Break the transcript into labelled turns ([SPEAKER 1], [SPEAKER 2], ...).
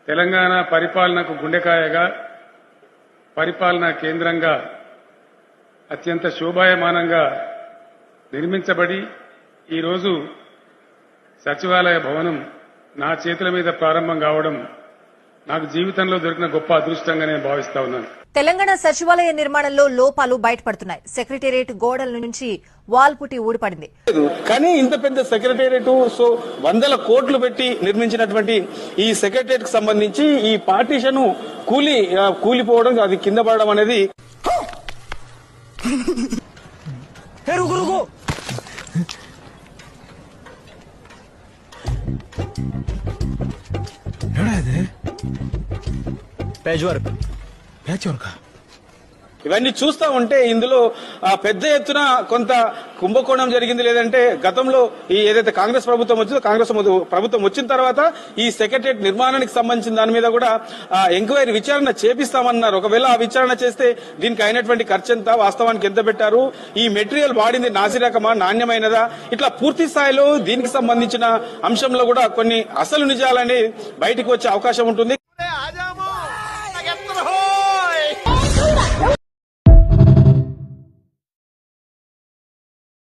[SPEAKER 1] తెలంగాణ పరిపాలనకు గుండెకాయగా, పరిపాలనా కేంద్రంగా అత్యంత శోభాయమానంగా నిర్మించబడి ఈరోజు సచివాలయ భవనం నా చేతుల మీద ప్రారంభం కావడం నాకు జీవితంలో దొరికిన గొప్ప అదృష్టంగా నేను భావిస్తా ఉన్నాను.
[SPEAKER 2] తెలంగాణ సచివాలయ నిర్మాణంలో లోపాలు బయటపడుతున్నాయి. సెక్రటేరియట్ గోడల నుంచి వాల్ పుట్టి ఊడిపడింది.
[SPEAKER 3] కానీ ఇంత పెద్ద సెక్రటేరియట్, సో వందల కోట్లు పెట్టి నిర్మించినటువంటి ఈ సెక్రటేరియట్ కు సంబంధించి ఈ పార్టీషన్ కూలిపోవడం, అది కింద పడడం అనేది ఇవన్నీ చూస్తా ఉంటే ఇందులో పెద్ద ఎత్తున కొంత కుంభకోణం జరిగింది. లేదంటే గతంలో ఈ ఏదైతే కాంగ్రెస్ ప్రభుత్వం వచ్చిందో, కాంగ్రెస్ ప్రభుత్వం వచ్చిన తర్వాత ఈ సెక్రటరియట్ నిర్మాణానికి సంబంధించిన దాని మీద కూడా ఎంక్వైరీ విచారణ చేపిస్తామన్నారు. ఒకవేళ ఆ విచారణ చేస్తే దీనికి అయినటువంటి ఖర్చు ఎంత, వాస్తవానికి ఎంత పెట్టారు, ఈ మెటీరియల్ వాడింది నాసిరకమా, నాణ్యమైనదా, ఇట్లా పూర్తి స్థాయిలో దీనికి సంబంధించిన అంశంలో కూడా కొన్ని అసలు నిజాలని బయటకు వచ్చే అవకాశం ఉంటుంది.